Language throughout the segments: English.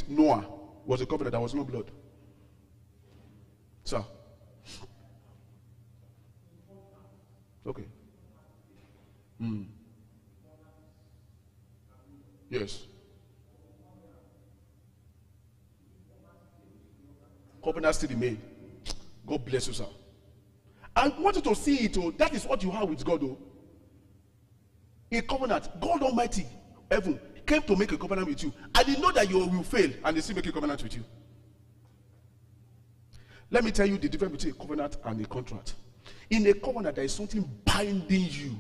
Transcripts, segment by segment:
with Noah was a covenant. There was no blood. Sir. Okay. Yes. Covenant still remain. God bless you, sir. I want you to see it. Oh, that is what you have with God. Oh, a covenant. God Almighty, heaven, came to make a covenant with you. I didn't know that you will fail, and they still make a covenant with you. Let me tell you the difference between a covenant and a contract. In a covenant, there is something binding you.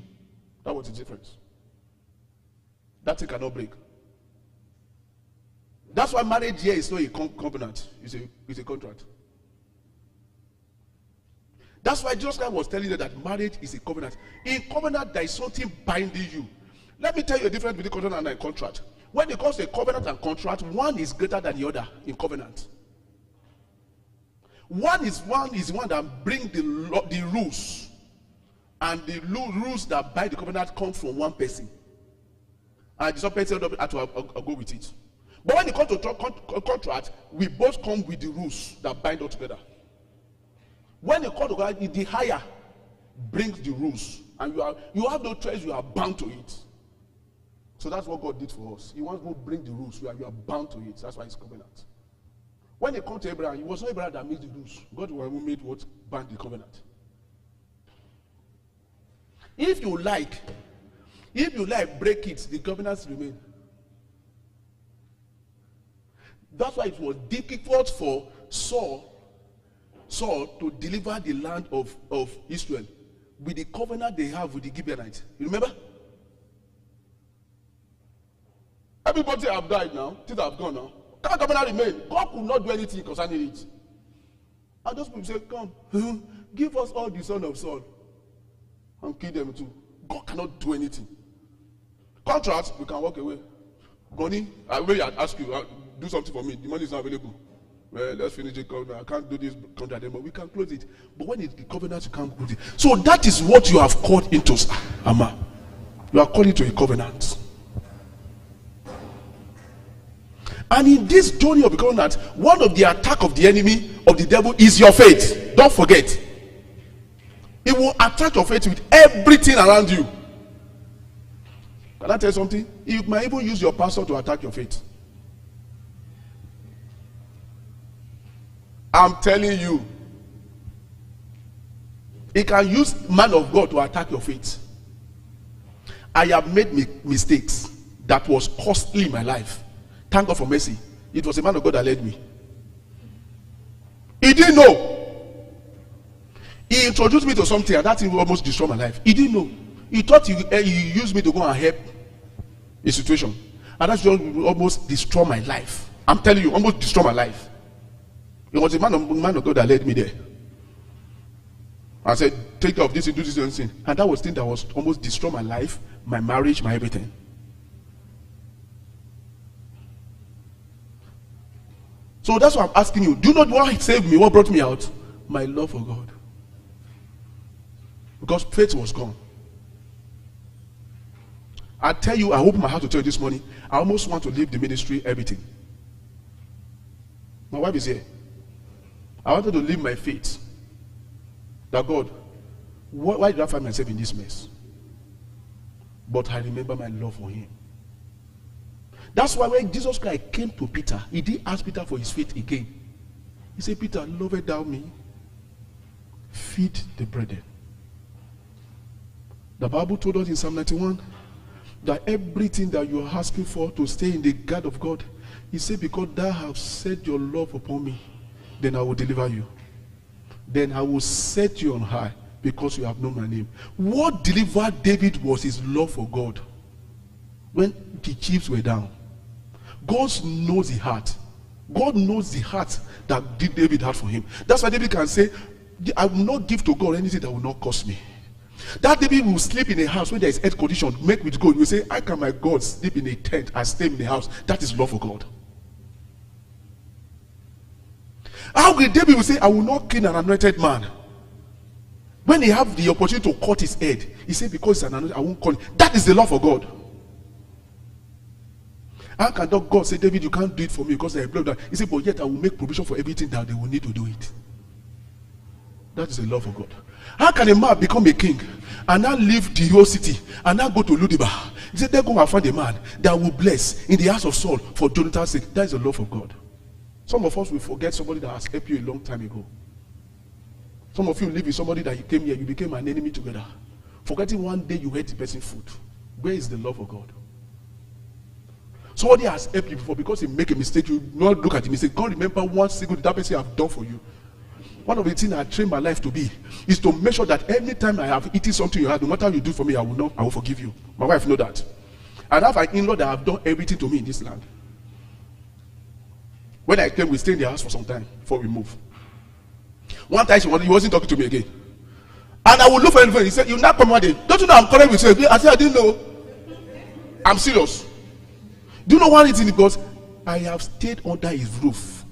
That was the difference. That thing cannot break. That's why marriage here is not a covenant. It's a contract. That's why Jesus Christ was telling you that marriage is a covenant. In covenant, there is something binding you. Let me tell you a difference between covenant and a contract. When it comes to a covenant and contract, one is greater than the other in covenant. One is one that brings the rules, and the rules that bind the covenant come from one person, and the other person had to go with it. But when it comes to contract, we both come with the rules that bind us together. When you call to God, the higher brings the rules, and you have no choice. You are bound to it. So that's what God did for us. He wants to bring the rules. You are bound to it. That's why it's covenant. When it comes to Abraham, it was not Abraham that made the rules. God was who made what bound the covenant. If you like, break it, the covenants remain. That's why it was difficult for Saul to deliver the land of Israel with the covenant they have with the Gibeonites. You remember? Everybody have died now. Things have gone now. Can covenant remain? God could not do anything concerning it. And those people say, come, give us all the son of Saul and kill them too. God cannot do anything. Contract, we can walk away. Money, I will ask you, do something for me. The money is not available. Well, let's finish the covenant. I can't do this contract anymore. We can close it. But when it's the covenant, you can't close it. So that is what you have called into, Amma. You are called into a covenant. And in this journey of the covenant, one of the attack of the enemy, of the devil, is your faith. Don't forget. It will attack your faith with everything around you. Can I tell you something? You might even use your pastor to attack your faith. I'm telling you. He can use man of God to attack your faith. I have made mistakes that was costly in my life. Thank God for mercy. It was a man of God that led me. He didn't know. He introduced me to something, and that thing will almost destroy my life. He didn't know. He thought he used me to go and help a situation, and that will almost destroy my life. I'm telling you, almost destroy my life. It was a man of God that led me there. I said, take care of this and do this and thing. And that was thing that was almost destroy my life, my marriage, my everything. So that's why I'm asking you, do you know what saved me? What brought me out? My love for God. Because faith was gone. I tell you, I open my heart to tell you this morning, I almost want to leave the ministry, everything. My wife is here. I wanted to leave my faith. That God, why did I find myself in this mess? But I remember my love for him. That's why when Jesus Christ came to Peter, he didn't ask Peter for his faith again. He said, Peter, lovest thou me? Feed the brethren. The Bible told us in Psalm 91 that everything that you are asking for to stay in the guard of God, he said, because thou hast set your love upon me, then I will deliver you. Then I will set you on high because you have known my name. What delivered David was his love for God. When the chiefs were down, God knows the heart. God knows the heart that David had for him. That's why David can say, I will not give to God anything that will not cost me. That David will sleep in a house where there is air condition, make with gold. You say, how can my God sleep in a tent and stay in the house? That is love for God. How will David say, I will not kill an anointed man? When he have the opportunity to cut his head, he said, because it's an anointed, I won't call it. That is the love for God. How can God say, David, you can't do it for me because I have blood? He said, but yet I will make provision for everything that they will need to do it. That is the love of God. How can a man become a king and now leave the whole city and now go to Ludiba? He said, they go and find a man that will bless in the house of Saul for Jonathan's sake. That is the love of God. Some of us will forget somebody that has helped you a long time ago. Some of you live with somebody that you came here, you became an enemy together. Forgetting one day you ate the person's food. Where is the love of God? Somebody has helped you before, because he make a mistake, you not look at the mistake. God, remember one single thing that person have done for you. One of the things I train my life to be is to make sure that anytime I have eaten something you had, no matter what you do for me, I will forgive you. My wife know that. And I have an in-law that have done everything to me in this land. When I came, we stayed in the house for some time before we move. One time he wasn't talking to me again. And I would look for him. He said, "You now come one day. Don't you know I'm correct with you?" I said, "I didn't know. I'm serious." Do you know one reason? Because I have stayed under his roof.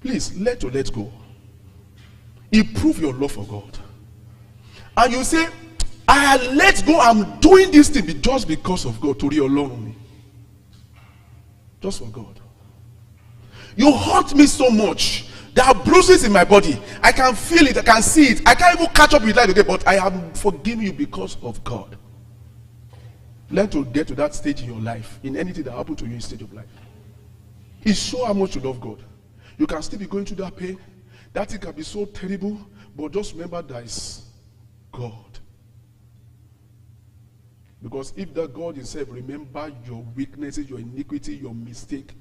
Please, let go. Improve your love for God. And you say, I let go, I'm doing this thing just because of God, to re-alone me. Just for God. You hurt me so much. There are bruises in my body. I can feel it, I can see it. I can't even catch up with life again, but I am forgiving you because of God. Learn to get to that stage in your life, in anything that happened to you in stage of life. It shows how much you love God. You can still be going through that pain. That thing can be so terrible, but just remember that is God. Because if that God himself remember your weaknesses, your iniquity, your mistake,